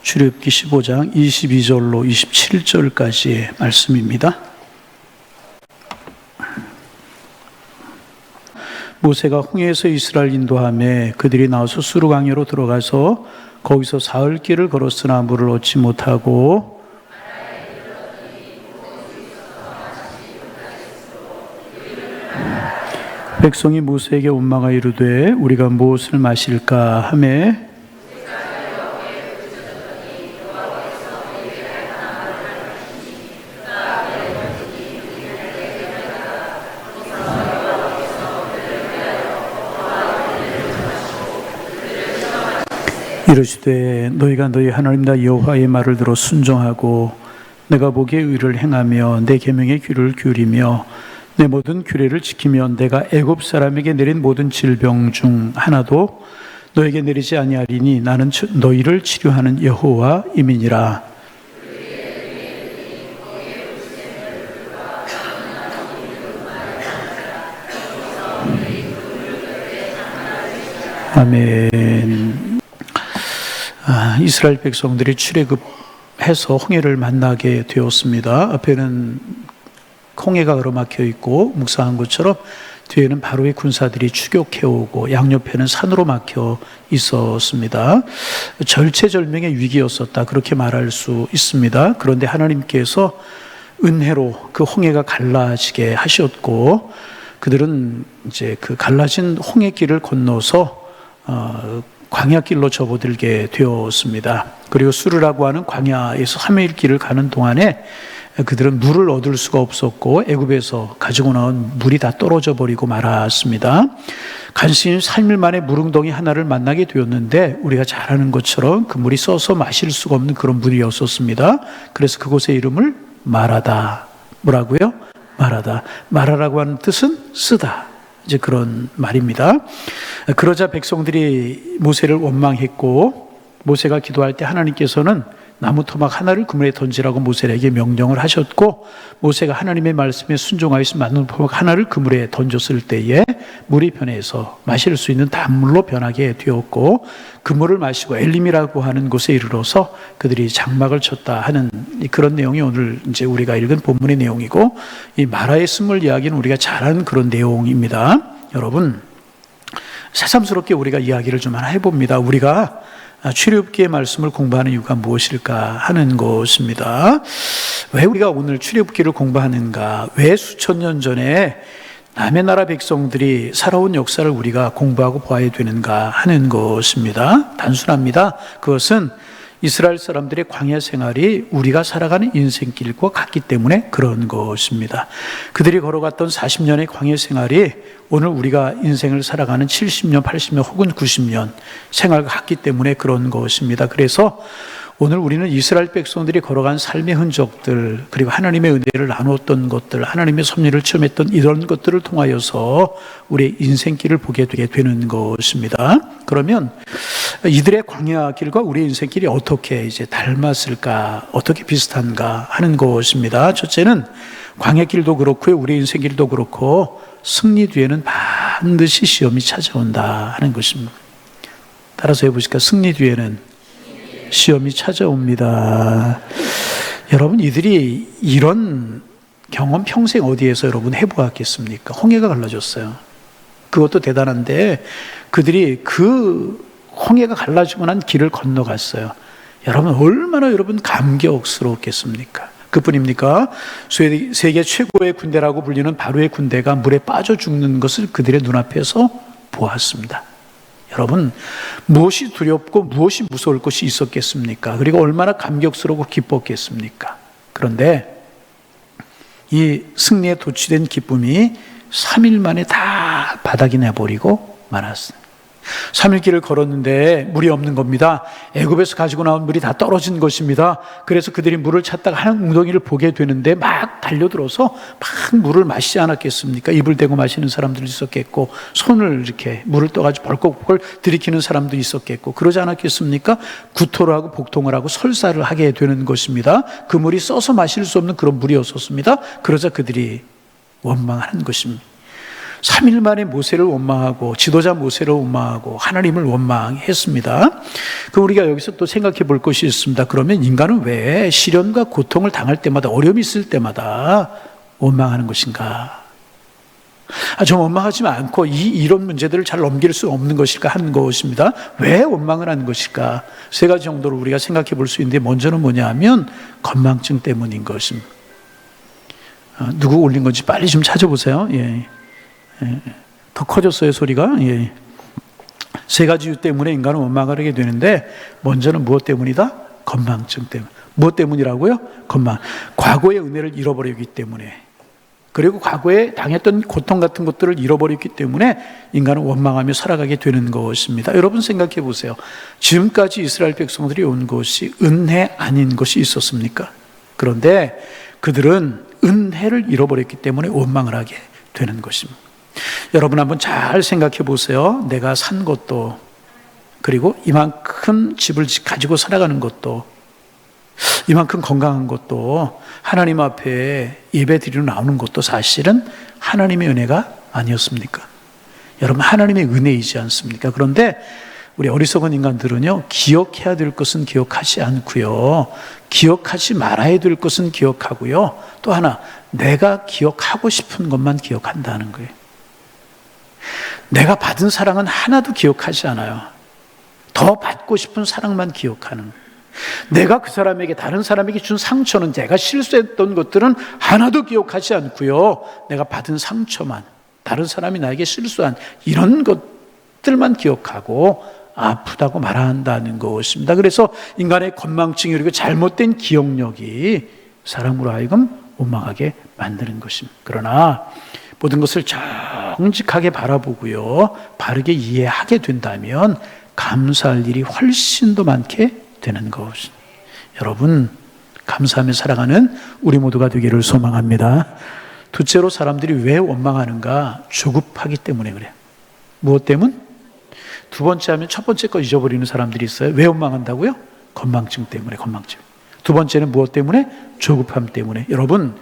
출애굽기 15장 22절로 27절까지의 말씀입니다. 모세가 홍해에서 이스라엘 인도하며 그들이 나와서 수르 강야로 들어가서 거기서 사흘 길을 걸었으나 물을 얻지 못하고 백성이 모세에게 원망하여 이르되 우리가 무엇을 마실까 하매 이르시되 너희가 너희 하나님 나 여호와의 말을 들어 순종하고 내가 보기에 의를 행하며 내 계명에 귀를 기울이며 내 모든 규례를 지키며 내가 애굽 사람에게 내린 모든 질병 중 하나도 너에게 내리지 아니하리니 나는 너희를 치료하는 여호와임이니라. 아멘. 이스라엘 백성들이 출애굽해서 홍해를 만나게 되었습니다. 앞에는 홍해가 얼어막혀 있고 묵상한 것처럼 뒤에는 바로의 군사들이 추격해오고 양옆에는 산으로 막혀 있었습니다. 절체절명의 위기였었다, 그렇게 말할 수 있습니다. 그런데 하나님께서 은혜로 그 홍해가 갈라지게 하셨고 그들은 이제 그 갈라진 홍해길을 건너서 광야길로 접어들게 되었습니다. 그리고 수르라고 하는 광야에서 3일 길을 가는 동안에 그들은 물을 얻을 수가 없었고 애굽에서 가지고 나온 물이 다 떨어져 버리고 말았습니다. 간신히 3일 만에 물웅덩이 하나를 만나게 되었는데 우리가 잘 아는 것처럼 그 물이 써서 마실 수가 없는 그런 물이었었습니다. 그래서 그곳의 이름을 마라다. 뭐라고요? 마라다. 마라라고 하는 뜻은 쓰다, 이제 그런 말입니다. 그러자 백성들이 모세를 원망했고 모세가 기도할 때 하나님께서는 나무 토막 하나를 그물에 던지라고 모세에게 명령을 하셨고 모세가 하나님의 말씀에 순종하여서 나무 토막 하나를 그물에 던졌을 때에 물이 변해서 마실 수 있는 단물로 변하게 되었고 그 물을 마시고 엘림이라고 하는 곳에 이르러서 그들이 장막을 쳤다 하는 그런 내용이 오늘 이제 우리가 읽은 본문의 내용이고 이 마라의 스물 이야기는 우리가 잘 아는 그런 내용입니다. 여러분, 새삼스럽게 우리가 이야기를 좀 하나 해봅니다. 우리가 출애굽기의 말씀을 공부하는 이유가 무엇일까 하는 것입니다. 왜 우리가 오늘 출애굽기를 공부하는가? 왜 수천 년 전에 남의 나라 백성들이 살아온 역사를 우리가 공부하고 보아야 되는가 하는 것입니다. 단순합니다. 그것은 이스라엘 사람들의 광야 생활이 우리가 살아가는 인생길과 같기 때문에 그런 것입니다. 그들이 걸어갔던 40년의 광야 생활이 오늘 우리가 인생을 살아가는 70년, 80년 혹은 90년 생활과 같기 때문에 그런 것입니다. 그래서 오늘 우리는 이스라엘 백성들이 걸어간 삶의 흔적들, 그리고 하나님의 은혜를 나누었던 것들, 하나님의 섭리를 체험했던 이런 것들을 통하여서 우리의 인생길을 보게 되게 되는 것입니다. 그러면 이들의 광야 길과 우리의 인생길이 어떻게 이제 닮았을까, 어떻게 비슷한가 하는 것입니다. 첫째는 광야 길도 그렇고요, 우리의 인생길도 그렇고 승리 뒤에는 반드시 시험이 찾아온다 하는 것입니다. 따라서 해보실까? 승리 뒤에는 시험이 찾아옵니다. 여러분, 이들이 이런 경험 평생 어디에서 여러분 해보았겠습니까? 홍해가 갈라졌어요. 그것도 대단한데 그들이 그 홍해가 갈라지고 난 길을 건너갔어요. 여러분, 얼마나 여러분 감격스러웠겠습니까? 그뿐입니까? 세계 최고의 군대라고 불리는 바로의 군대가 물에 빠져 죽는 것을 그들의 눈앞에서 보았습니다. 여러분, 무엇이 두렵고 무엇이 무서울 것이 있었겠습니까? 그리고 얼마나 감격스럽고 기뻤겠습니까? 그런데 이 승리에 도취된 기쁨이 3일 만에 다 바닥이 내버리고 말았어요. 3일 길을 걸었는데 물이 없는 겁니다. 애굽에서 가지고 나온 물이 다 떨어진 것입니다. 그래서 그들이 물을 찾다가 한 웅덩이를 보게 되는데 막 달려들어서 막 물을 마시지 않았겠습니까? 입을 대고 마시는 사람들도 있었겠고 손을 이렇게 물을 떠가지고 벌컥벌컥 들이키는 사람도 있었겠고 그러지 않았겠습니까? 구토를 하고 복통을 하고 설사를 하게 되는 것입니다. 그 물이 써서 마실 수 없는 그런 물이었었습니다. 그러자 그들이 원망하는 것입니다. 3일 만에 모세를 원망하고 지도자 모세를 원망하고 하나님을 원망했습니다. 그 우리가 여기서 또 생각해 볼 것이 있습니다. 그러면 인간은 왜 시련과 고통을 당할 때마다, 어려움이 있을 때마다 원망하는 것인가? 좀 원망하지 않고 이런 문제들을 잘 넘길 수 없는 것일까 하는 것입니다. 왜 원망을 하는 것일까? 세 가지 정도로 우리가 생각해 볼 수 있는데, 먼저는 뭐냐 하면 건망증 때문인 것입니다. 누구 올린 건지 빨리 좀 찾아보세요. 예. 더 커졌어요, 소리가. 예. 세 가지 이유 때문에 인간은 원망을 하게 되는데, 먼저는 무엇 때문이다? 건망증 때문. 무엇 때문이라고요? 건망. 과거의 은혜를 잃어버리기 때문에, 그리고 과거에 당했던 고통 같은 것들을 잃어버렸기 때문에 인간은 원망하며 살아가게 되는 것입니다. 여러분 생각해 보세요. 지금까지 이스라엘 백성들이 온 것이 은혜 아닌 것이 있었습니까? 그런데 그들은 은혜를 잃어버렸기 때문에 원망을 하게 되는 것입니다. 여러분 한번 잘 생각해 보세요. 내가 산 것도, 그리고 이만큼 집을 가지고 살아가는 것도, 이만큼 건강한 것도, 하나님 앞에 예배 드리러 나오는 것도 사실은 하나님의 은혜가 아니었습니까? 여러분, 하나님의 은혜이지 않습니까? 그런데 우리 어리석은 인간들은요, 기억해야 될 것은 기억하지 않고요, 기억하지 말아야 될 것은 기억하고요, 또 하나, 내가 기억하고 싶은 것만 기억한다는 거예요. 내가 받은 사랑은 하나도 기억하지 않아요. 더 받고 싶은 사랑만 기억하는 거예요. 내가 그 사람에게, 다른 사람에게 준 상처는, 내가 실수했던 것들은 하나도 기억하지 않고요, 내가 받은 상처만, 다른 사람이 나에게 실수한 이런 것들만 기억하고 아프다고 말한다는 것입니다. 그래서 인간의 건망증이, 그리고 잘못된 기억력이 사람으로 하여금 원망하게 만드는 것입니다. 그러나 모든 것을 정직하게 바라보고요, 바르게 이해하게 된다면 감사할 일이 훨씬 더 많게 되는 것입니다. 여러분, 감사하며 살아가는 우리 모두가 되기를 소망합니다. 둘째로 사람들이 왜 원망하는가? 조급하기 때문에 그래요. 무엇 때문? 두 번째 하면 첫 번째 거 잊어버리는 사람들이 있어요. 왜 원망한다고요? 건망증 때문에. 건망증. 두 번째는 무엇 때문에? 조급함 때문에. 여러분,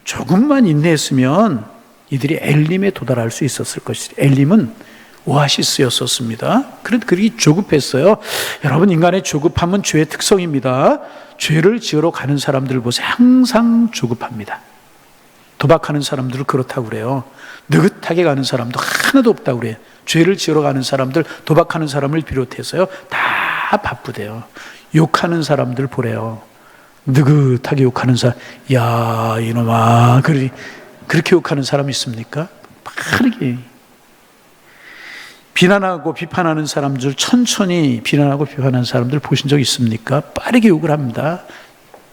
조금만 인내했으면 이들이 엘림에 도달할 수 있었을 것이에요. 엘림은 오아시스였었습니다. 그런데 그들이 조급했어요. 여러분, 인간의 조급함은 죄의 특성입니다. 죄를 지으러 가는 사람들 보세요. 항상 조급합니다. 도박하는 사람들은 그렇다고 그래요. 느긋하게 가는 사람도 하나도 없다고 그래요. 죄를 지으러 가는 사람들, 도박하는 사람을 비롯해서요, 다 바쁘대요. 욕하는 사람들 보래요. 느긋하게 욕하는 사람, 야 이놈아, 그렇게 욕하는 사람 있습니까? 빠르게 비난하고 비판하는 사람들, 천천히 비난하고 비판하는 사람들 보신 적 있습니까? 빠르게 욕을 합니다.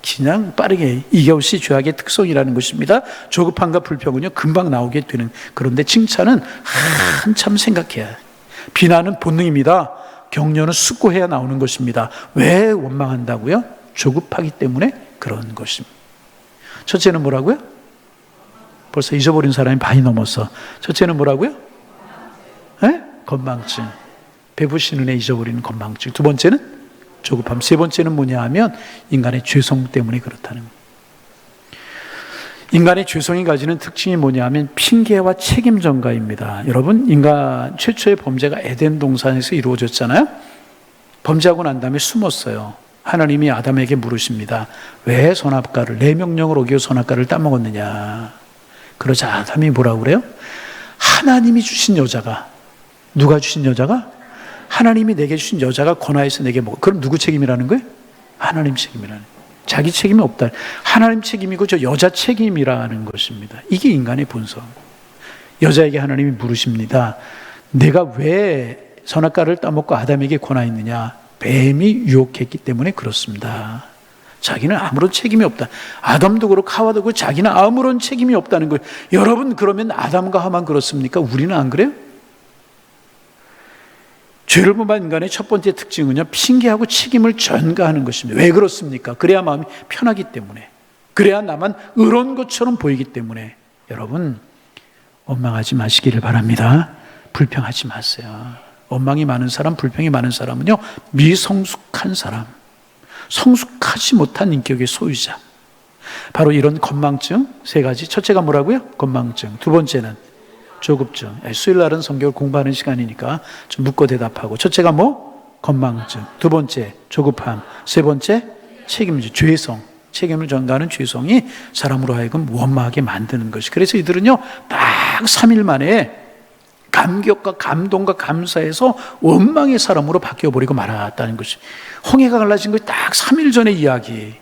그냥 빠르게. 이것이 죄악의 특성이라는 것입니다. 조급함과 불평은요, 금방 나오게 되는. 그런데 칭찬은 한참 생각해야. 비난은 본능입니다. 격려는 숙고해야 나오는 것입니다. 왜 원망한다고요? 조급하기 때문에 그런 것입니다. 첫째는 뭐라고요? 벌써 잊어버린 사람이 반이 넘었어. 첫째는 뭐라고요? 네? 건망증. 베푸신 은혜 잊어버리는 건망증. 두 번째는 조급함. 세 번째는 뭐냐 하면 인간의 죄성 때문에 그렇다는 거예요. 인간의 죄성이 가지는 특징이 뭐냐 하면 핑계와 책임 전가입니다. 여러분, 인간 최초의 범죄가 에덴 동산에서 이루어졌잖아요. 범죄하고 난 다음에 숨었어요. 하나님이 아담에게 물으십니다. 왜 선악과를, 내 명령을 어기고 선악과를 따먹었느냐. 그러자 아담이 뭐라고 그래요? 하나님이 주신 여자가, 누가 주신 여자가? 하나님이 내게 주신 여자가 권하여서 내게 먹어. 그럼 누구 책임이라는 거예요? 하나님 책임이라는 거예요. 자기 책임이 없다. 하나님 책임이고 저 여자 책임이라는 것입니다. 이게 인간의 본성. 여자에게 하나님이 물으십니다. 내가 왜 선악과를 따먹고 아담에게 권하였느냐? 뱀이 유혹했기 때문에 그렇습니다. 자기는 아무런 책임이 없다. 아담도 그렇고 하와도 그렇고 자기는 아무런 책임이 없다는 거예요. 여러분, 그러면 아담과 하와만 그렇습니까? 우리는 안 그래요? 죄를 범한 인간의 첫 번째 특징은요, 핑계하고 책임을 전가하는 것입니다. 왜 그렇습니까? 그래야 마음이 편하기 때문에, 그래야 나만 의로운 것처럼 보이기 때문에. 여러분, 원망하지 마시기를 바랍니다. 불평하지 마세요. 원망이 많은 사람, 불평이 많은 사람은요, 미성숙한 사람, 성숙하지 못한 인격의 소유자. 바로 이런 건망증 세 가지. 첫째가 뭐라고요? 건망증. 두 번째는 조급증. 수요일 날은 성경을 공부하는 시간이니까 좀 묻고 대답하고. 첫째가 뭐? 건망증. 두 번째, 조급함. 세 번째, 책임질, 죄성. 책임을 전가하는 죄성이 사람으로 하여금 원망하게 만드는 것이. 그래서 이들은요, 딱 3일 만에 감격과 감동과 감사해서 원망의 사람으로 바뀌어버리고 말았다는 것이. 홍해가 갈라진 것이 딱 3일 전의 이야기.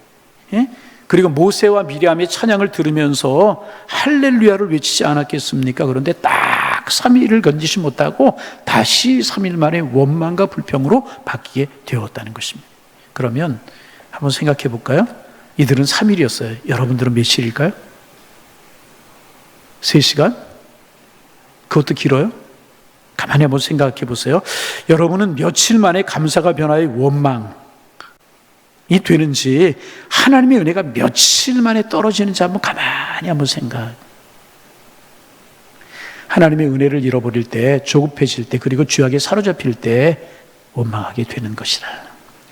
예? 그리고 모세와 미리암의 찬양을 들으면서 할렐루야를 외치지 않았겠습니까? 그런데 딱 3일을 건지지 못하고 다시 3일 만에 원망과 불평으로 바뀌게 되었다는 것입니다. 그러면 한번 생각해 볼까요? 이들은 3일이었어요. 여러분들은 며칠일까요? 3시간? 그것도 길어요? 가만히 한번 생각해 보세요. 여러분은 며칠 만에 감사가 변화해 원망이 되는지, 하나님의 은혜가 며칠 만에 떨어지는지 한번 가만히 한번 생각. 하나님의 은혜를 잃어버릴 때, 조급해질 때, 그리고 죄악에 사로잡힐 때 원망하게 되는 것이라.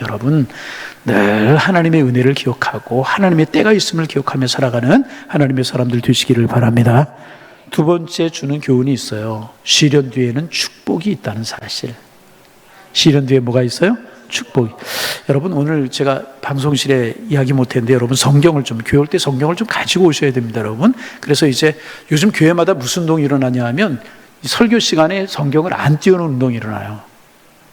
여러분, 늘 하나님의 은혜를 기억하고 하나님의 때가 있음을 기억하며 살아가는 하나님의 사람들 되시기를 바랍니다. 두 번째 주는 교훈이 있어요. 시련 뒤에는 축복이 있다는 사실. 시련 뒤에 뭐가 있어요? 축복이. 여러분, 오늘 제가 방송실에 이야기 못했는데, 여러분 성경을 좀, 교회 올 때 성경을 좀 가지고 오셔야 됩니다, 여러분. 그래서 이제 요즘 교회마다 무슨 운동이 일어나냐 하면, 설교 시간에 성경을 안 띄우는 운동이 일어나요.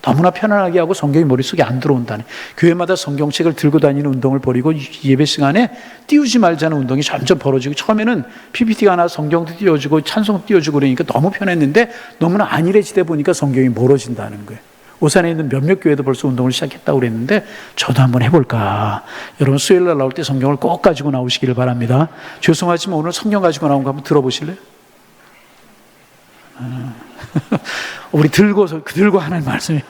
너무나 편안하게 하고 성경이 머릿속에 안 들어온다는, 교회마다 성경책을 들고 다니는 운동을 버리고 예배 시간에 띄우지 말자는 운동이 점점 벌어지고, 처음에는 PPT가 하나 성경도 띄워주고 찬송 띄워주고 그러니까 너무 편했는데, 너무나 안일해지다 보니까 성경이 멀어진다는 거예요. 오산에 있는 몇몇 교회도 벌써 운동을 시작했다고 그랬는데, 저도 한번 해볼까. 여러분 수요일 날 나올 때 성경을 꼭 가지고 나오시기를 바랍니다. 죄송하지만 오늘 성경 가지고 나온 거 한번 들어보실래요? 우리 들고 하는 말씀이.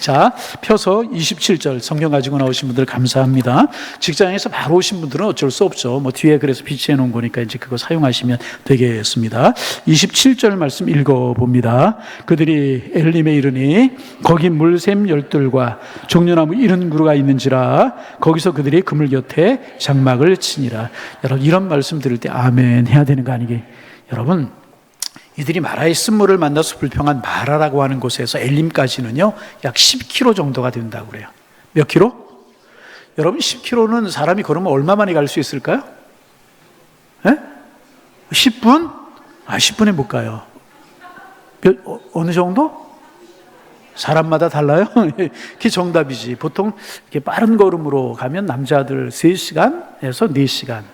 자, 펴서 27절 성경 가지고 나오신 분들 감사합니다. 직장에서 바로 오신 분들은 어쩔 수 없죠. 뭐 뒤에 그래서 비치해 놓은 거니까 이제 그거 사용하시면 되겠습니다. 27절 말씀 읽어봅니다. 그들이 엘림에 이르니 거기 물샘 열둘과 종려나무 70그루가 있는지라 거기서 그들이 그물 곁에 장막을 치니라. 여러분, 이런 말씀 들을 때 아멘 해야 되는 거 아니게? 여러분, 이들이 마라의 쓴물을 만나서 불평한 마라라고 하는 곳에서 엘림까지는요, 약 10km 정도가 된다고 그래요. 몇 킬로? 여러분, 10km는 사람이 걸으면 얼마 만에 갈 수 있을까요? 예? 10분? 10분에 못 가요. 어느 정도? 사람마다 달라요? 그게 정답이지. 보통 이렇게 빠른 걸음으로 가면 남자들 3시간에서 4시간.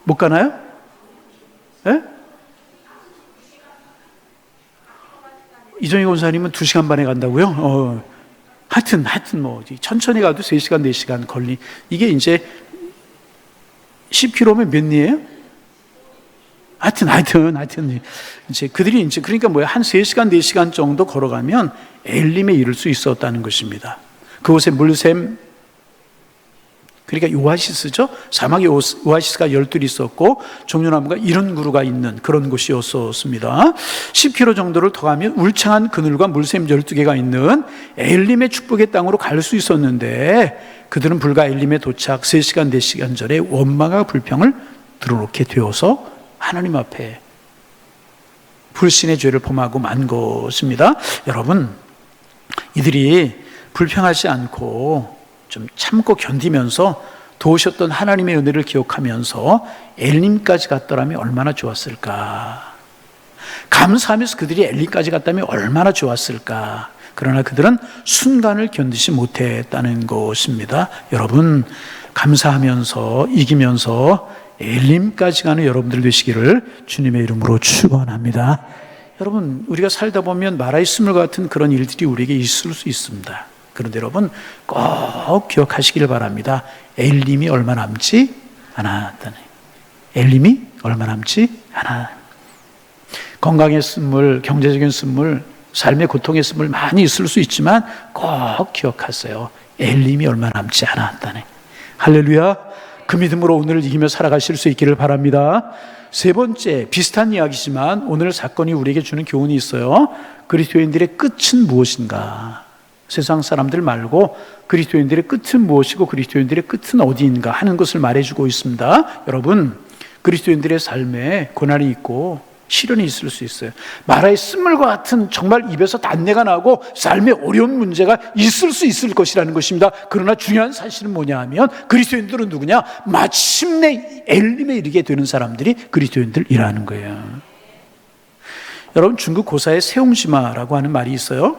못 가나요? 예? 이정희 권사님은 2시간 반에 간다고요? 하여튼 뭐 천천히 가도 3시간, 4시간 걸리. 이게 이제 10km면 몇 리예요? 하여튼 이제 그들이 이제 그러니까 뭐야, 한 3시간, 4시간 정도 걸어가면 엘림에 이를 수 있었다는 것입니다. 그곳에 물샘, 그러니까 오아시스죠. 사막에 오아시스가 12이 있었고 종려나무가 70그루가 있는 그런 곳이었습니다. 10km 정도를 더 가면 울창한 그늘과 물샘 12개가 있는 엘림의 축복의 땅으로 갈 수 있었는데, 그들은 불과 엘림에 도착 3시간, 4시간 전에 원망과 불평을 들어놓게 되어서 하나님 앞에 불신의 죄를 범하고 만 것입니다. 여러분, 이들이 불평하지 않고 좀 참고 견디면서 도우셨던 하나님의 은혜를 기억하면서 엘림까지 갔더라면 얼마나 좋았을까. 감사하면서 그들이 엘림까지 갔다면 얼마나 좋았을까. 그러나 그들은 순간을 견디지 못했다는 것입니다. 여러분, 감사하면서 이기면서 엘림까지 가는 여러분들 되시기를 주님의 이름으로 축원합니다. 여러분, 우리가 살다 보면 마라의 쓴물 같은 그런 일들이 우리에게 있을 수 있습니다. 그런데 여러분, 꼭 기억하시길 바랍니다. 엘림이 얼마 남지 않았다는. 엘림이 얼마 남지 않아. 건강의 쓴물, 경제적인 쓴물, 삶의 고통의 쓴물 많이 있을 수 있지만 꼭 기억하세요. 엘림이 얼마 남지 않았다네. 할렐루야. 그 믿음으로 오늘을 이기며 살아가실 수 있기를 바랍니다. 세 번째, 비슷한 이야기지만 오늘 사건이 우리에게 주는 교훈이 있어요. 그리스도인들의 끝은 무엇인가? 세상 사람들 말고 그리스도인들의 끝은 무엇이고 그리스도인들의 끝은 어디인가 하는 것을 말해주고 있습니다. 여러분, 그리스도인들의 삶에 고난이 있고 시련이 있을 수 있어요. 마라의 쓴물과 같은 정말 입에서 단내가 나고 삶에 어려운 문제가 있을 수 있을 것이라는 것입니다. 그러나 중요한 사실은 뭐냐 하면 그리스도인들은 누구냐? 마침내 엘림에 이르게 되는 사람들이 그리스도인들이라는 거예요. 여러분, 중국 고사에 세옹지마라고 하는 말이 있어요.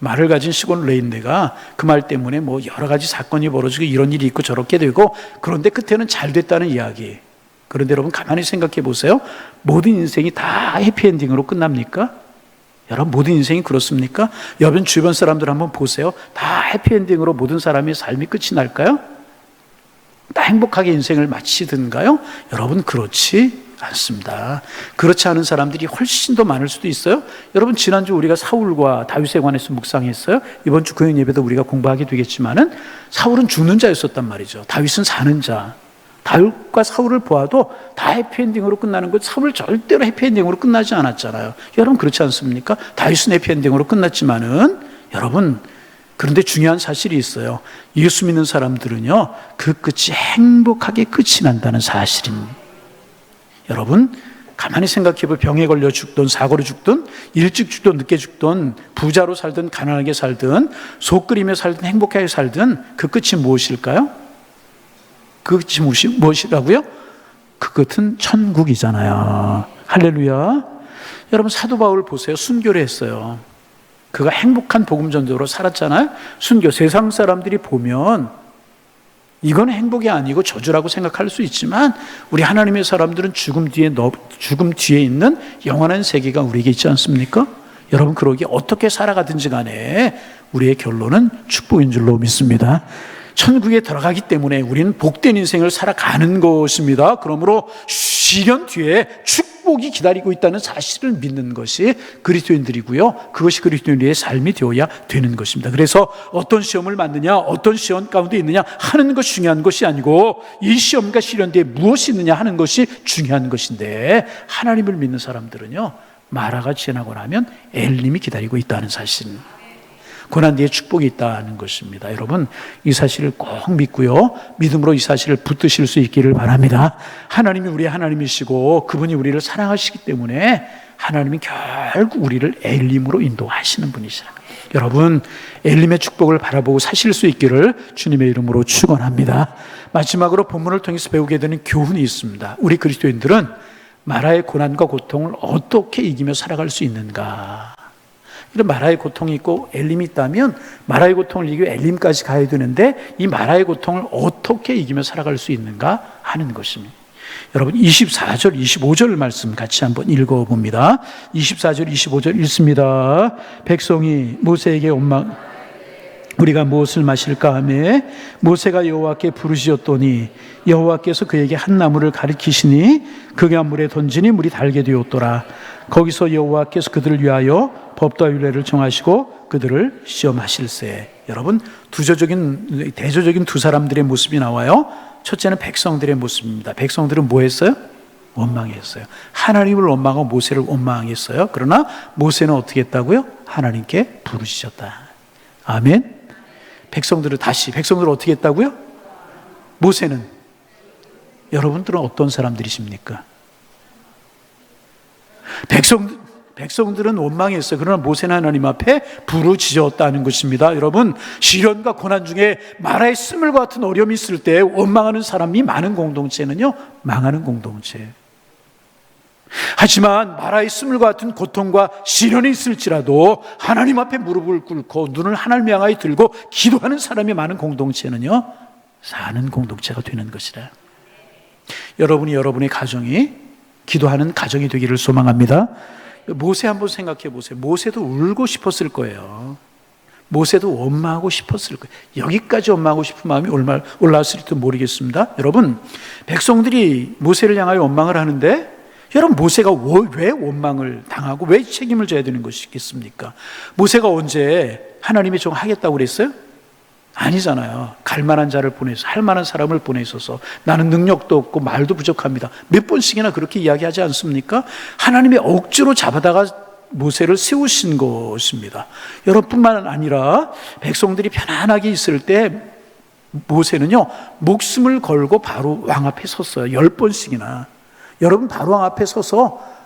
말을 가진 시골 레인네가 그 말 때문에 뭐 여러 가지 사건이 벌어지고 이런 일이 있고 저렇게 되고, 그런데 끝에는 잘 됐다는 이야기. 그런데 여러분 가만히 생각해 보세요. 모든 인생이 다 해피엔딩으로 끝납니까? 여러분, 모든 인생이 그렇습니까? 여러분 주변 사람들 한번 보세요. 다 해피엔딩으로 모든 사람의 삶이 끝이 날까요? 다 행복하게 인생을 마치든가요? 여러분, 그렇지 않습니다. 그렇지 않은 사람들이 훨씬 더 많을 수도 있어요. 여러분, 지난주 우리가 사울과 다윗에 관해서 묵상했어요. 이번 주 금요 예배도 우리가 공부하게 되겠지만은 사울은 죽는 자였었단 말이죠. 다윗은 사는 자. 다윗과 사울을 보아도 다 해피엔딩으로 끝나는 것, 사울 절대로 해피엔딩으로 끝나지 않았잖아요. 여러분, 그렇지 않습니까? 다윗은 해피엔딩으로 끝났지만은, 여러분, 그런데 중요한 사실이 있어요. 예수 믿는 사람들은요, 그 끝이 행복하게 끝이 난다는 사실입니다. 여러분, 가만히 생각해보면 병에 걸려 죽든 사고로 죽든 일찍 죽든 늦게 죽든 부자로 살든 가난하게 살든 속 끓이며 살든 행복하게 살든 그 끝이 무엇일까요? 그 끝이 무엇이라고요? 그 끝은 천국이잖아요. 할렐루야. 여러분, 사도 바울 보세요. 순교를 했어요. 그가 행복한 복음 전도로 살았잖아요. 순교. 세상 사람들이 보면 이건 행복이 아니고 저주라고 생각할 수 있지만 우리 하나님의 사람들은 죽음 뒤에 있는 영원한 세계가 우리에게 있지 않습니까? 여러분, 그러기에 어떻게 살아가든지 간에 우리의 결론은 축복인 줄로 믿습니다. 천국에 들어가기 때문에 우리는 복된 인생을 살아가는 것입니다. 그러므로 시련 뒤에 축복이 기다리고 있다는 사실을 믿는 것이 그리스도인들이고요. 그것이 그리스도인의 삶이 되어야 되는 것입니다. 그래서 어떤 시험을 맞느냐, 어떤 시험 가운데 있느냐 하는 것이 중요한 것이 아니고 이 시험과 시련 뒤에 무엇이 있느냐 하는 것이 중요한 것인데, 하나님을 믿는 사람들은요, 마라가 지나고 나면 엘림이 기다리고 있다는 사실입니다. 고난 뒤에 축복이 있다는 것입니다. 여러분, 이 사실을 꼭 믿고요, 믿음으로 이 사실을 붙드실 수 있기를 바랍니다. 하나님이 우리의 하나님이시고 그분이 우리를 사랑하시기 때문에 하나님이 결국 우리를 엘림으로 인도하시는 분이시라. 여러분, 엘림의 축복을 바라보고 사실 수 있기를 주님의 이름으로 축원합니다. 마지막으로 본문을 통해서 배우게 되는 교훈이 있습니다. 우리 그리스도인들은 마라의 고난과 고통을 어떻게 이기며 살아갈 수 있는가? 이런 마라의 고통이 있고 엘림이 있다면 마라의 고통을 이기고 엘림까지 가야 되는데 이 마라의 고통을 어떻게 이기며 살아갈 수 있는가 하는 것입니다. 여러분, 24절 25절 말씀 같이 한번 읽어봅니다. 24절 25절 읽습니다. 백성이 모세에게 우리가 무엇을 마실까 하며 모세가 여호와께 부르짖었더니 여호와께서 그에게 한 나무를 가리키시니 그가 물에 던지니 물이 달게 되었더라. 거기서 여호와께서 그들을 위하여 법도와 율례를 정하시고 그들을 시험하실세. 여러분, 대조적인 두 사람들의 모습이 나와요. 첫째는 백성들의 모습입니다. 백성들은 뭐 했어요? 원망했어요. 하나님을 원망하고 모세를 원망했어요. 그러나 모세는 어떻게 했다고요? 하나님께 부르짖었다. 아멘. 백성들은 어떻게 했다고요? 모세는, 여러분들은 어떤 사람들이십니까? 백성들은 원망했어요. 그러나 모세는 하나님 앞에 부르짖었다는 것입니다. 여러분, 시련과 고난 중에 마라의 쓴물과 같은 어려움이 있을 때 원망하는 사람이 많은 공동체는요, 망하는 공동체. 하지만 마라의 쓴물과 같은 고통과 시련이 있을지라도 하나님 앞에 무릎을 꿇고 눈을 하나님 향하여 들고 기도하는 사람이 많은 공동체는요, 사는 공동체가 되는 것이라. 여러분의 가정이 기도하는 가정이 되기를 소망합니다. 모세 한번 생각해 보세요. 모세도 울고 싶었을 거예요. 모세도 원망하고 싶었을 거예요. 여기까지 원망하고 싶은 마음이 올라왔을지도 모르겠습니다. 여러분, 백성들이 모세를 향하여 원망을 하는데, 여러분, 모세가 왜 원망을 당하고 왜 책임을 져야 되는 것이겠습니까? 모세가 언제 하나님의 종 하겠다고 그랬어요? 아니잖아요. 갈 만한 자를 보내서, 할 만한 사람을 보내셔서 나는 능력도 없고 말도 부족합니다. 몇 번씩이나 그렇게 이야기하지 않습니까? 하나님의 억지로 잡아다가 모세를 세우신 것입니다. 여러분뿐만 아니라 백성들이 편안하게 있을 때 모세는요, 목숨을 걸고 바로 왕 앞에 섰어요. 10번씩이나. 여러분 바로왕 앞에 서서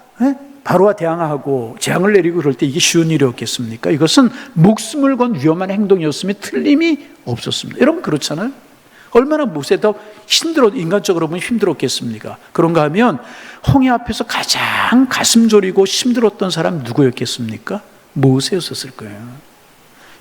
바로와 대항하고 재앙을 내리고 그럴 때 이게 쉬운 일이었겠습니까? 이것은 목숨을 건 위험한 행동이었으면 틀림이 없었습니다. 여러분 그렇잖아요. 얼마나 모세도 인간적으로 보면 힘들었겠습니까? 그런가 하면 홍해 앞에서 가장 가슴 졸이고 힘들었던 사람 누구였겠습니까? 모세였었을 거예요.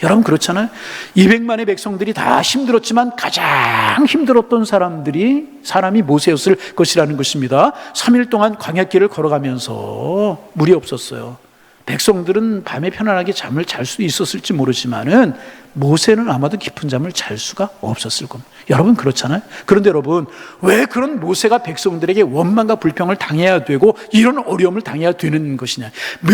여러분 그렇잖아요. 200만의 백성들이 다 힘들었지만 가장 힘들었던 사람이 모세였을 것이라는 것입니다. 3일 동안 광야길을 걸어가면서 물이 없었어요. 백성들은 밤에 편안하게 잠을 잘 수 있었을지 모르지만은 모세는 아마도 깊은 잠을 잘 수가 없었을 겁니다. 여러분 그렇잖아요. 그런데 여러분 왜 그런 모세가 백성들에게 원망과 불평을 당해야 되고 이런 어려움을 당해야 되는 것이냐?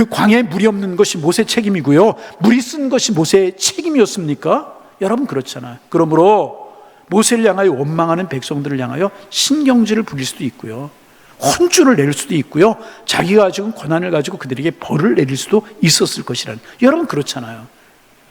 광야에 물이 없는 것이 모세의 책임이고요, 물이 쓴 것이 모세의 책임이었습니까? 여러분 그렇잖아요. 그러므로 모세를 향하여 원망하는 백성들을 향하여 신경질을 부릴 수도 있고요, 혼쭐을 낼 수도 있고요, 자기가 가지고 권한을 가지고 그들에게 벌을 내릴 수도 있었을 것이라는. 여러분 그렇잖아요.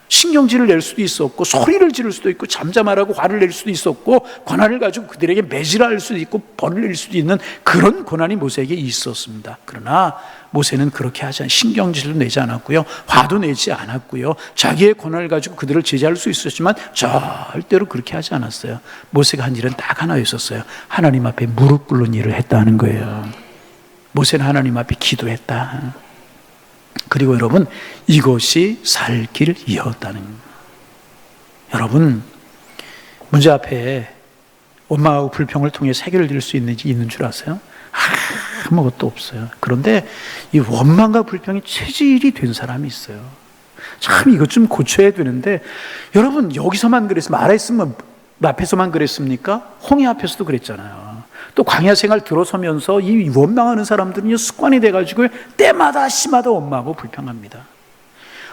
신경질을 낼 수도 있었고, 소리를 지를 수도 있고, 잠잠하라고 화를 낼 수도 있었고, 권한을 가지고 그들에게 매질할 수도 있고 벌을 내릴 수도 있는 그런 권한이 모세에게 있었습니다. 그러나 모세는 그렇게 하지 않았어요. 신경질도 내지 않았고요, 화도 내지 않았고요, 자기의 권한을 가지고 그들을 제재할 수 있었지만 절대로 그렇게 하지 않았어요. 모세가 한 일은 딱 하나였었어요. 하나님 앞에 무릎 꿇는 일을 했다는 거예요. 모세는 하나님 앞에 기도했다. 그리고 여러분 이것이 살 길을 이었다는 거예요. 여러분 문제 앞에 원망하고 불평을 통해서 해결될 수 있는 줄 아세요? 아무것도 없어요. 그런데 이 원망과 불평이 체질이 된 사람이 있어요. 참 이것 좀 고쳐야 되는데, 여러분 여기서만 그랬으면, 말했으면 앞에서만 그랬습니까? 홍해 앞에서도 그랬잖아요. 또 광야 생활 들어서면서 이 원망하는 사람들은 습관이 돼가지고 때마다 시마다 원망하고 불평합니다.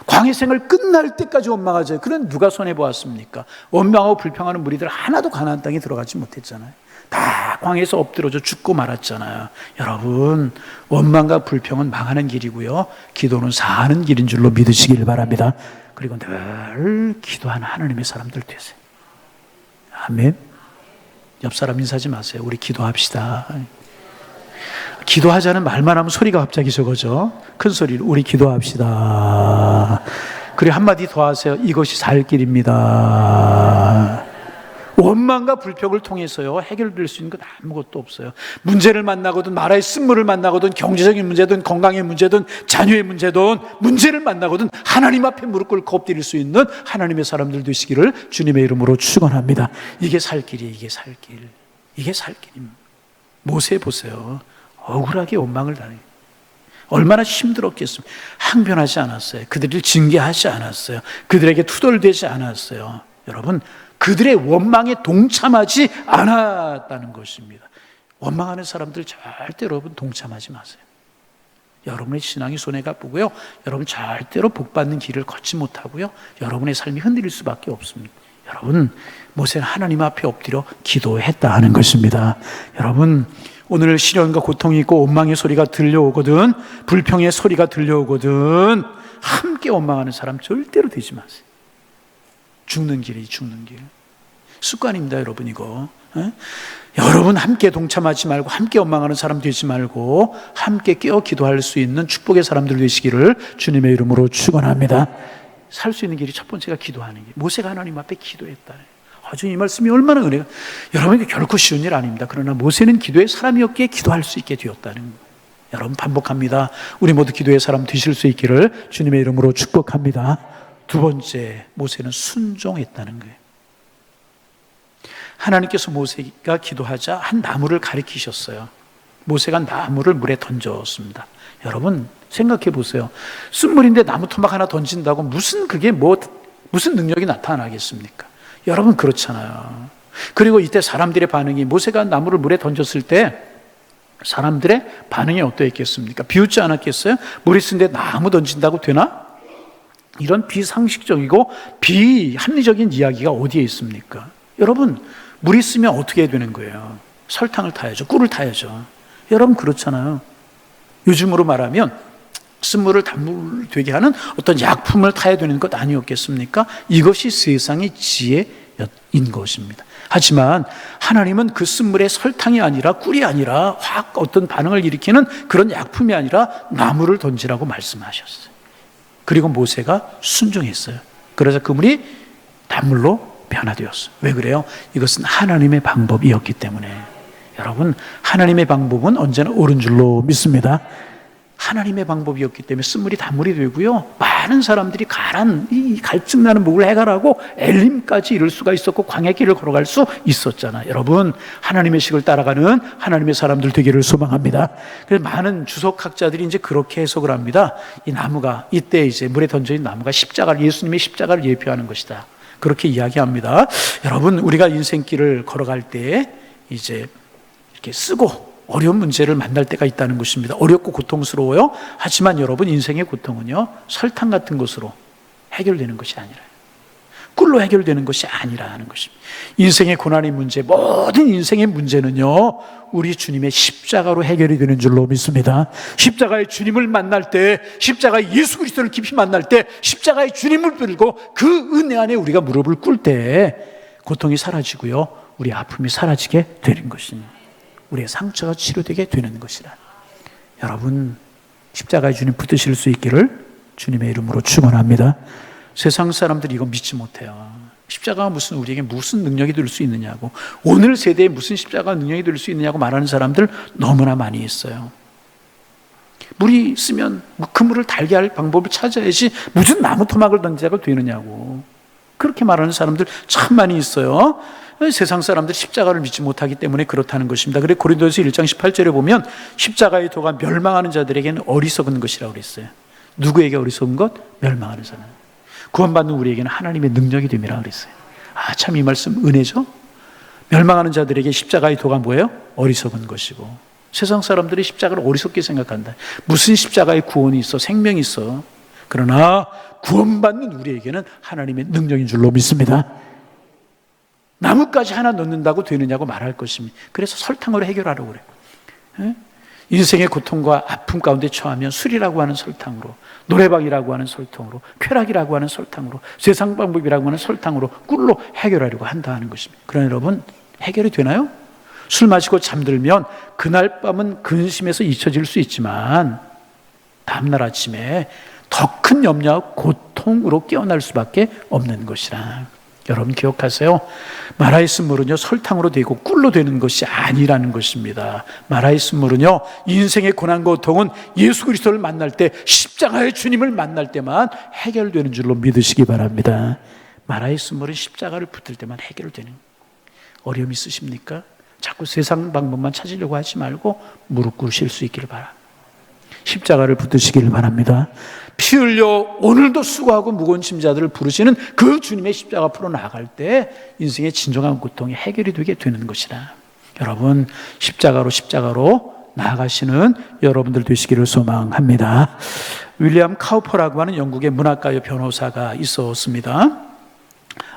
광야 생활 끝날 때까지 원망하죠. 그런 누가 손해보았습니까? 원망하고 불평하는 무리들 하나도 가나안 땅에 들어가지 못했잖아요. 다 광야에서 엎드러져 죽고 말았잖아요. 여러분 원망과 불평은 망하는 길이고요, 기도는 사는 길인 줄로 믿으시길 바랍니다. 그리고 늘 기도하는 하나님의 사람들 되세요. 아멘. 옆 사람 인사하지 마세요. 우리 기도합시다. 기도하자는 말만 하면 소리가 갑자기 적어져. 큰 소리로 우리 기도합시다. 그리고 한마디 더 하세요. 이것이 살 길입니다. 원망과 불평을 통해서요 해결될 수 있는 건 아무것도 없어요. 문제를 만나거든, 나라의 쓴물을 만나거든, 경제적인 문제든 건강의 문제든 자녀의 문제든 문제를 만나거든 하나님 앞에 무릎 꿇고 엎드릴 수 있는 하나님의 사람들 되시기를 주님의 이름으로 축원합니다. 이게 살 길이에요. 이게 살 길. 이게 살 길입니다. 모세 보세요. 억울하게 원망을 당해요. 얼마나 힘들었겠습니까? 항변하지 않았어요. 그들을 징계하지 않았어요. 그들에게 투덜대지 않았어요. 여러분 그들의 원망에 동참하지 않았다는 것입니다. 원망하는 사람들 절대 여러분 동참하지 마세요. 여러분의 신앙이 손해가 보고요, 여러분 절대로 복받는 길을 걷지 못하고요, 여러분의 삶이 흔들릴 수밖에 없습니다. 여러분 모세는 하나님 앞에 엎드려 기도했다 하는 것입니다. 여러분 오늘 시련과 고통이 있고 원망의 소리가 들려오거든, 불평의 소리가 들려오거든, 함께 원망하는 사람 절대로 되지 마세요. 죽는 길이 죽는 길. 습관입니다, 여러분 이거. 여러분 함께 동참하지 말고, 함께 원망하는 사람 되지 말고, 함께 깨어 기도할 수 있는 축복의 사람들 되시기를 주님의 이름으로 축원합니다. 살 수 있는 길이 첫 번째가 기도하는 길. 모세가 하나님 앞에 기도했다. 아주 이 말씀이 얼마나 은혜가. 여러분에게 결코 쉬운 일 아닙니다. 그러나 모세는 기도의 사람이었기에 기도할 수 있게 되었다는 거예요. 여러분 반복합니다. 우리 모두 기도의 사람 되실 수 있기를 주님의 이름으로 축복합니다. 두 번째, 모세는 순종했다는 거예요. 하나님께서 모세가 기도하자 한 나무를 가리키셨어요. 모세가 나무를 물에 던졌습니다. 여러분 생각해 보세요. 쓴물인데 나무 토막 하나 던진다고 무슨 능력이 나타나겠습니까? 여러분 그렇잖아요. 그리고 이때 사람들의 반응이, 모세가 나무를 물에 던졌을 때 사람들의 반응이 어떠했겠습니까? 비웃지 않았겠어요? 물이 쓴데 나무 던진다고 되나? 이런 비상식적이고 비합리적인 이야기가 어디에 있습니까? 여러분 물이 쓰면 어떻게 해야 되는 거예요? 설탕을 타야죠. 꿀을 타야죠. 여러분 그렇잖아요. 요즘으로 말하면 쓴물을 단물 되게 하는 어떤 약품을 타야 되는 것 아니었겠습니까? 이것이 세상의 지혜인 것입니다. 하지만 하나님은 그 쓴물에 설탕이 아니라 꿀이 아니라 확 어떤 반응을 일으키는 그런 약품이 아니라 나무를 던지라고 말씀하셨어요. 그리고 모세가 순종했어요. 그래서 그 물이 단물로 변화되었어요. 왜 그래요? 이것은 하나님의 방법이었기 때문에. 여러분, 하나님의 방법은 언제나 옳은 줄로 믿습니다. 하나님의 방법이었기 때문에 쓴물이 단물이 되고요, 많은 사람들이 이 갈증나는 목을 해결하고 엘림까지 이룰 수가 있었고 광야길을 걸어갈 수 있었잖아요. 여러분, 하나님의 식을 따라가는 하나님의 사람들 되기를 소망합니다. 그래서 많은 주석학자들이 이제 그렇게 해석을 합니다. 이 나무가, 이때 이제 물에 던져진 나무가 예수님의 십자가를 예표하는 것이다, 그렇게 이야기합니다. 여러분, 우리가 인생길을 걸어갈 때 이제 이렇게 쓰고 어려운 문제를 만날 때가 있다는 것입니다. 어렵고 고통스러워요. 하지만 여러분, 인생의 고통은요, 설탕 같은 것으로 해결되는 것이 아니라, 꿀로 해결되는 것이 아니라는 것입니다. 인생의 고난의 문제, 모든 인생의 문제는요, 우리 주님의 십자가로 해결이 되는 줄로 믿습니다. 십자가의 주님을 만날 때, 십자가의 예수 그리스도를 깊이 만날 때, 십자가의 주님을 들고 그 은혜 안에 우리가 무릎을 꿇을 때 고통이 사라지고요, 우리 아픔이 사라지게 되는 것입니다. 우리의 상처가 치료되게 되는 것이라. 여러분, 십자가의 주님 붙드실 수 있기를 주님의 이름으로 축원합니다. 세상 사람들이 이거 믿지 못해요. 십자가가 우리에게 무슨 능력이 될 수 있느냐고, 오늘 세대에 무슨 십자가 능력이 될 수 있느냐고 말하는 사람들 너무나 많이 있어요. 물이 있으면 그 물을 달게 할 방법을 찾아야지 무슨 나무 토막을 던지자고 되느냐고, 그렇게 말하는 사람들 참 많이 있어요. 세상 사람들이 십자가를 믿지 못하기 때문에 그렇다는 것입니다. 그래서 고린도서 1장 18절에 보면 십자가의 도가 멸망하는 자들에게는 어리석은 것이라고 그랬어요. 누구에게 어리석은 것? 멸망하는 사람. 구원받는 우리에게는 하나님의 능력이 됨이라고 그랬어요. 참 이 말씀 은혜죠? 멸망하는 자들에게 십자가의 도가 뭐예요? 어리석은 것이고, 세상 사람들이 십자가를 어리석게 생각한다. 무슨 십자가의 구원이 있어? 생명이 있어. 그러나 구원받는 우리에게는 하나님의 능력인 줄로 믿습니다. 나뭇가지 하나 넣는다고 되느냐고 말할 것입니다. 그래서 설탕으로 해결하라고 그래요. 인생의 고통과 아픔 가운데 처하면 술이라고 하는 설탕으로, 노래방이라고 하는 설탕으로, 쾌락이라고 하는 설탕으로, 세상 방법이라고 하는 설탕으로, 꿀로 해결하려고 한다는 것입니다. 그러나 여러분, 해결이 되나요? 술 마시고 잠들면 그날 밤은 근심에서 잊혀질 수 있지만 다음날 아침에 더 큰 염려와 고통으로 깨어날 수밖에 없는 것이라. 여러분 기억하세요. 마라의 쓴물은요, 설탕으로 되고 꿀로 되는 것이 아니라는 것입니다. 마라의 쓴물은요, 인생의 고난과 고통은 예수 그리스도를 만날 때, 십자가의 주님을 만날 때만 해결되는 줄로 믿으시기 바랍니다. 마라의 쓴물은 십자가를 붙을 때만 해결되는. 어려움 있으십니까? 자꾸 세상 방법만 찾으려고 하지 말고 무릎 꿇으실 수 있기를 바랍니다. 십자가를 붙드시기를 바랍니다. 피 흘려 오늘도 수고하고 무거운 짐자들을 부르시는 그 주님의 십자가 앞으로 나아갈 때 인생의 진정한 고통이 해결이 되게 되는 것이라. 여러분, 십자가로 나아가시는 여러분들 되시기를 소망합니다. 윌리엄 카우퍼라고 하는 영국의 문학가의 변호사가 있었습니다.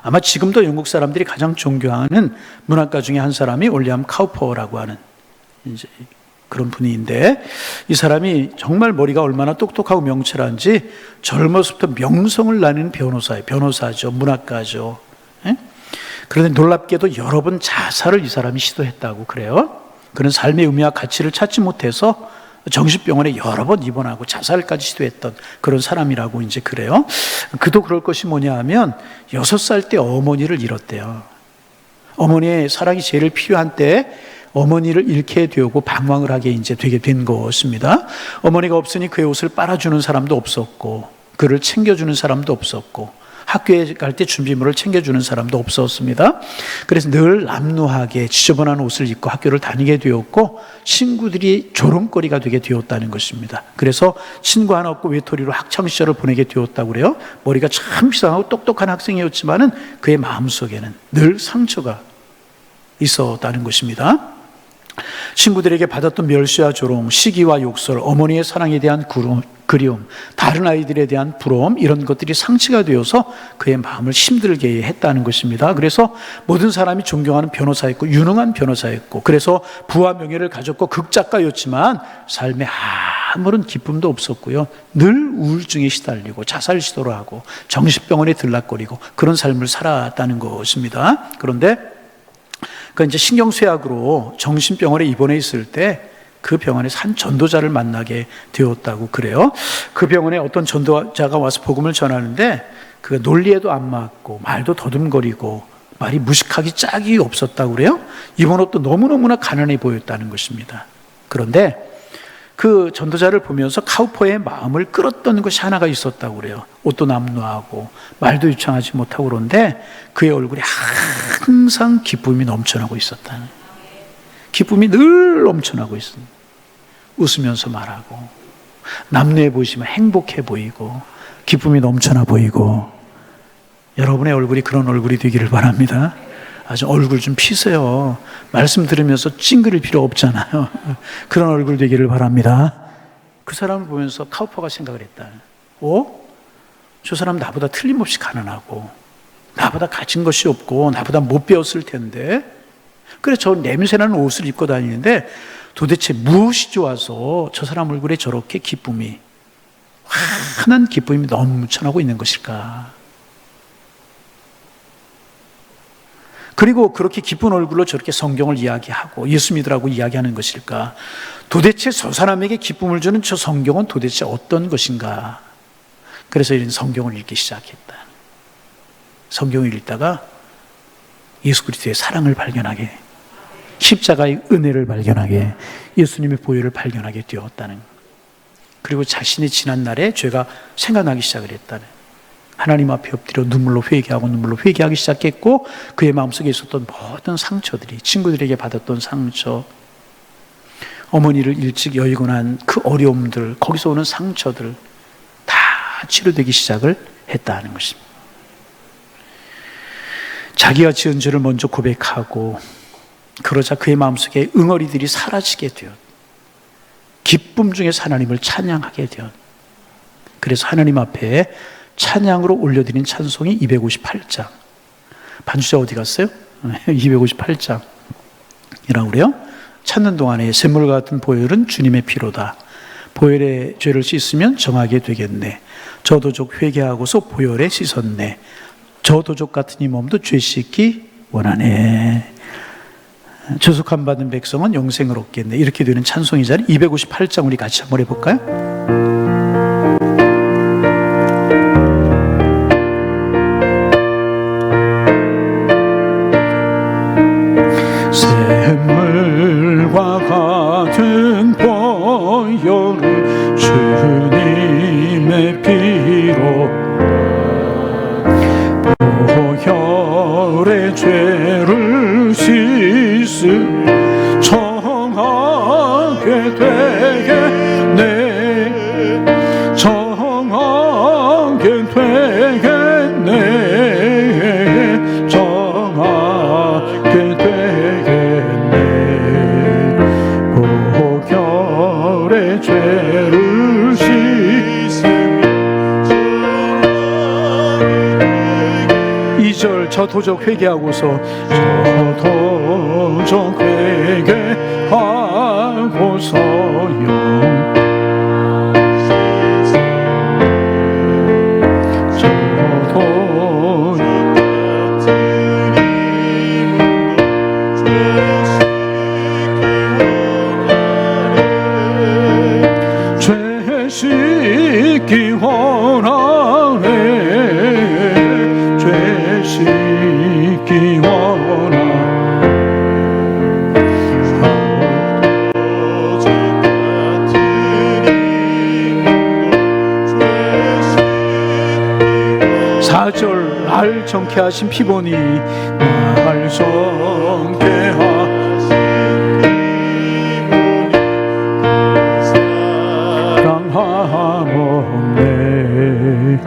아마 지금도 영국 사람들이 가장 존경하는 문학가 중에 한 사람이 윌리엄 카우퍼라고 하는 이제 그런 분인데, 이 사람이 정말 머리가 얼마나 똑똑하고 명철한지 젊어서부터 명성을 나는 변호사죠. 문학가죠. 그런데 놀랍게도 여러 번 자살을 이 사람이 시도했다고 그래요. 그런 삶의 의미와 가치를 찾지 못해서 정신병원에 여러 번 입원하고 자살까지 시도했던 그런 사람이라고 이제 그래요. 그도 그럴 것이 뭐냐 하면 6살 때 어머니를 잃었대요. 어머니의 사랑이 제일 필요한 때 어머니를 잃게 되고 방황을 하게 이제 되게 된 것입니다. 어머니가 없으니 그의 옷을 빨아주는 사람도 없었고, 그를 챙겨주는 사람도 없었고, 학교에 갈 때 준비물을 챙겨주는 사람도 없었습니다. 그래서 늘 남루하게 지저분한 옷을 입고 학교를 다니게 되었고, 친구들이 조롱거리가 되게 되었다는 것입니다. 그래서 친구 하나 없고 외톨이로 학창시절을 보내게 되었다고 그래요. 머리가 참 이상하고 똑똑한 학생이었지만은 그의 마음속에는 늘 상처가 있었다는 것입니다. 친구들에게 받았던 멸시와 조롱, 시기와 욕설, 어머니의 사랑에 대한 그리움, 다른 아이들에 대한 부러움, 이런 것들이 상처가 되어서 그의 마음을 힘들게 했다는 것입니다. 그래서 모든 사람이 존경하는 변호사였고 유능한 변호사였고, 그래서 부와 명예를 가졌고 극작가였지만 삶에 아무런 기쁨도 없었고요, 늘 우울증에 시달리고 자살 시도를 하고 정신병원에 들락거리고 그런 삶을 살았다는 것입니다. 그런데 그 이제 신경쇠약으로 정신병원에 입원해 있을 때 그 병원에서 한 전도자를 만나게 되었다고 그래요. 그 병원에 어떤 전도자가 와서 복음을 전하는데 그 논리에도 안 맞고 말도 더듬거리고 말이 무식하기 짝이 없었다고 그래요. 입은 옷도 너무너무나 가난해 보였다는 것입니다. 그런데 그 전도자를 보면서 카우퍼의 마음을 끌었던 것이 하나가 있었다고 그래요. 옷도 남루하고 말도 유창하지 못하고 그런데 그의 얼굴에 항상 기쁨이 넘쳐나고 있었다는, 기쁨이 늘 넘쳐나고 있습니다. 웃으면서 말하고 남녀에 보시면 행복해 보이고 기쁨이 넘쳐나 보이고, 여러분의 얼굴이 그런 얼굴이 되기를 바랍니다. 아주 얼굴 좀 피세요. 말씀 들으면서 찡그릴 필요 없잖아요. 그런 얼굴 되기를 바랍니다. 그 사람을 보면서 카우퍼가 생각을 했다. 저 사람 나보다 틀림없이 가난하고 나보다 가진 것이 없고 나보다 못 배웠을 텐데, 그래 저 냄새나는 옷을 입고 다니는데 도대체 무엇이 좋아서 저 사람 얼굴에 저렇게 기쁨이, 환한 기쁨이 넘쳐나고 있는 것일까? 그리고 그렇게 기쁜 얼굴로 저렇게 성경을 이야기하고 예수 믿으라고 이야기하는 것일까? 도대체 저 사람에게 기쁨을 주는 저 성경은 도대체 어떤 것인가? 그래서 이런 성경을 읽기 시작했다. 성경을 읽다가 예수 그리스도의 사랑을 발견하게, 십자가의 은혜를 발견하게, 예수님의 보혈을 발견하게 되었다는, 그리고 자신의 지난 날의 죄가 생각나기 시작을 했다는, 하나님 앞에 엎드려 눈물로 회개하기 시작했고, 그의 마음속에 있었던 모든 상처들이, 친구들에게 받았던 상처, 어머니를 일찍 여의고 난 그 어려움들, 거기서 오는 상처들 다 치료되기 시작을 했다는 것입니다. 자기가 지은 죄를 먼저 고백하고 그러자 그의 마음속에 응어리들이 사라지게 되었, 기쁨 중에서 하나님을 찬양하게 되었, 그래서 하나님 앞에 찬양으로 올려드린 찬송이 258장. 반주자 어디 갔어요? 258장이라고 그래요. 찾는 동안에 샘물 같은 보혈은 주님의 피로다. 보혈의 죄를 씻으면 정하게 되겠네. 저 도적 회개하고서 보혈에 씻었네. 저 도적 같은 이 몸도 죄 씻기 원하네. 저속함 받은 백성은 영생을 얻겠네. 이렇게 되는 찬송이잖아요. 258장 우리 같이 한번 해볼까요? 샘물과 같은 보혈은 주님의 피로 보혈의 죄를 씻음 정하게 되겠네. 정하게 되겠네. 정하게 되겠네. 보혈의 죄를 씻음 2절 저 도적 회개하고서 저 도적 회개하고서요 저 도적 죄 씻기 원하네. 죄 씻기 원하네. 날 정케 하신 피보니 날 정케 하신 사랑하옵네.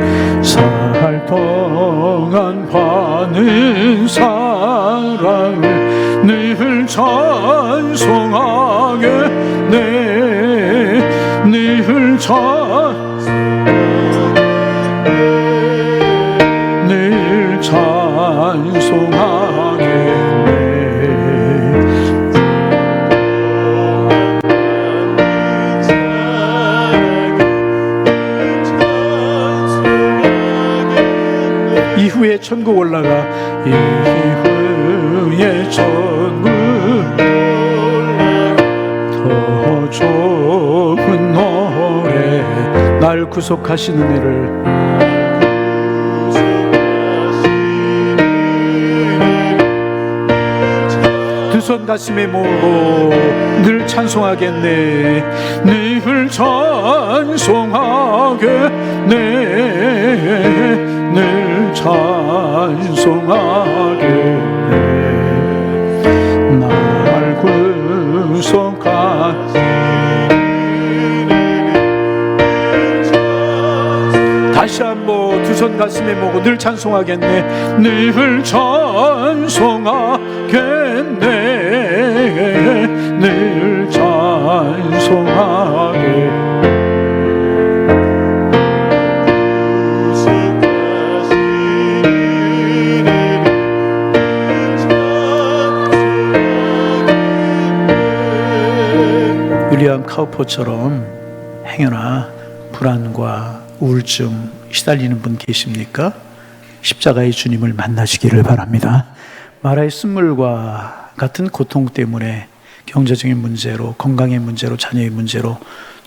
살 동안 받는 사랑을 늘 찬송하겠네. 늘 이후에 천국 올라가, 이후에 천국 구속하신 은혜를 두 손 가슴에 모으고 늘 찬송하겠네. 늘 찬송하겠네. 늘 찬송하겠네. 날 구속하신 다시 한번 두 손 가슴에 모으고 늘 찬송하겠네. 늘 찬송하겠네. 늘 찬송하겠네. 윌리엄 카우퍼처럼 행여나 불안과 우울증 시달리는 분 계십니까? 십자가의 주님을 만나시기를 바랍니다. 마라의 쓴물과 같은 고통 때문에 경제적인 문제로, 건강의 문제로, 자녀의 문제로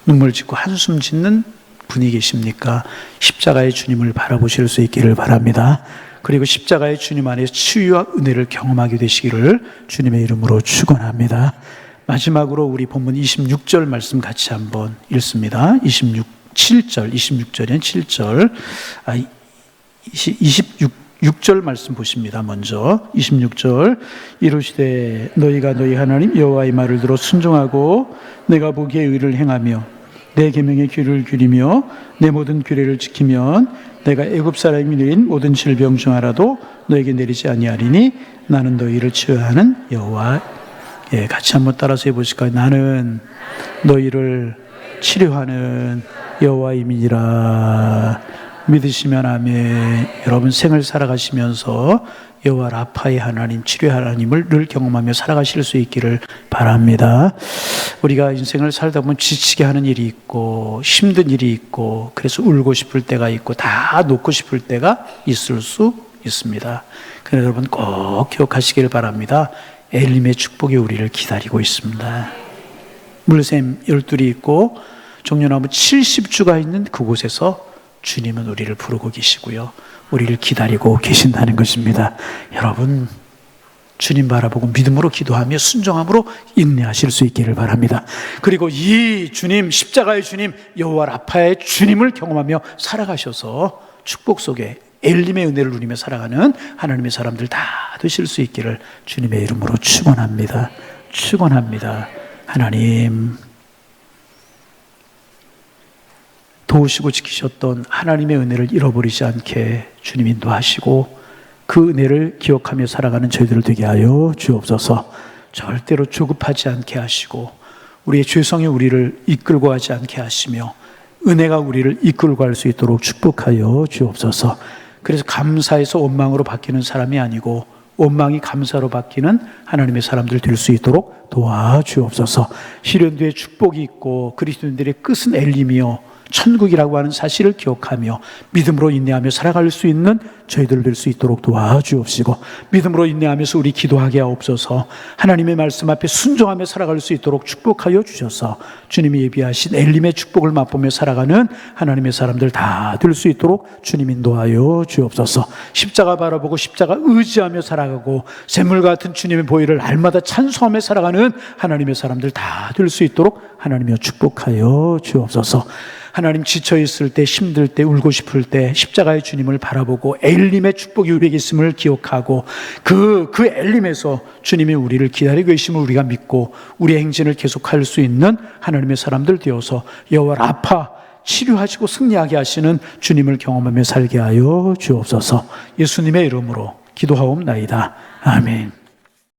눈물 짓고 한숨 짓는 분이 계십니까? 십자가의 주님을 바라보실 수 있기를 바랍니다. 그리고 십자가의 주님 안에서 치유와 은혜를 경험하게 되시기를 주님의 이름으로 축원합니다. 마지막으로 우리 본문 26절 말씀 같이 한번 읽습니다. 26절이면 7절. 26절 말씀 보십니다. 먼저 26절. 이르시되 너희가 너희 하나님 여호와의 말을 들어 순종하고 내가 보기에 의를 행하며 내 계명에 귀를 기울이며 내 모든 규례를 지키면 내가 애굽 사람이 내린 모든 질병 중 하나도 너에게 내리지 아니하리니 나는 너희를 치유하는 여호와. 예, 같이 한번 따라서 해보실까요? 나는 너희를 치료하는 여호와임이니라. 믿으시면 아멘. 여러분 생을 살아가시면서 여호와 라파의 하나님, 치료의 하나님을 늘 경험하며 살아가실 수 있기를 바랍니다. 우리가 인생을 살다 보면 지치게 하는 일이 있고 힘든 일이 있고 그래서 울고 싶을 때가 있고 다 놓고 싶을 때가 있을 수 있습니다. 그래서 여러분 꼭 기억하시길 바랍니다. 엘림의 축복이 우리를 기다리고 있습니다. 물샘 12이 있고 종려나무 70주가 있는 그곳에서 주님은 우리를 부르고 계시고요. 우리를 기다리고 계신다는 것입니다. 여러분 주님 바라보고 믿음으로 기도하며 순종함으로 인내하실 수 있기를 바랍니다. 그리고 이 주님, 십자가의 주님, 여호와 라파의 주님을 경험하며 살아가셔서 축복 속에 엘림의 은혜를 누리며 살아가는 하나님의 사람들 다 되실 수 있기를 주님의 이름으로 축원합니다. 축원합니다. 하나님, 도우시고 지키셨던 하나님의 은혜를 잃어버리지 않게 주님 인도하시고 그 은혜를 기억하며 살아가는 저희들 되게 하여 주옵소서. 절대로 조급하지 않게 하시고 우리의 죄성이 우리를 이끌고 가지 않게 하시며 은혜가 우리를 이끌고 갈 수 있도록 축복하여 주옵소서. 그래서 감사에서 원망으로 바뀌는 사람이 아니고 원망이 감사로 바뀌는 하나님의 사람들 될 수 있도록 도와주옵소서. 시련뒤에 축복이 있고 그리스도인들의 끝은 엘림이요 천국이라고 하는 사실을 기억하며 믿음으로 인내하며 살아갈 수 있는 저희들 될 수 있도록 도와주옵시고 믿음으로 인내하면서 우리 기도하게 하옵소서. 하나님의 말씀 앞에 순종하며 살아갈 수 있도록 축복하여 주셔서 주님이 예비하신 엘림의 축복을 맛보며 살아가는 하나님의 사람들 다 될 수 있도록 주님 인도하여 주옵소서. 십자가 바라보고 십자가 의지하며 살아가고 샘물 같은 주님의 보혈을 날마다 찬송하며 살아가는 하나님의 사람들 다 될 수 있도록 하나님이여 축복하여 주옵소서. 하나님 지쳐있을 때, 힘들 때, 울고 싶을 때 십자가의 주님을 바라보고 엘림의 축복이 우리에게 있음을 기억하고 그 엘림에서 주님이 우리를 기다리고 계심을 우리가 믿고 우리의 행진을 계속할 수 있는 하나님의 사람들 되어서 여호와 라파 치료하시고 승리하게 하시는 주님을 경험하며 살게 하여 주옵소서. 예수님의 이름으로 기도하옵나이다. 아멘.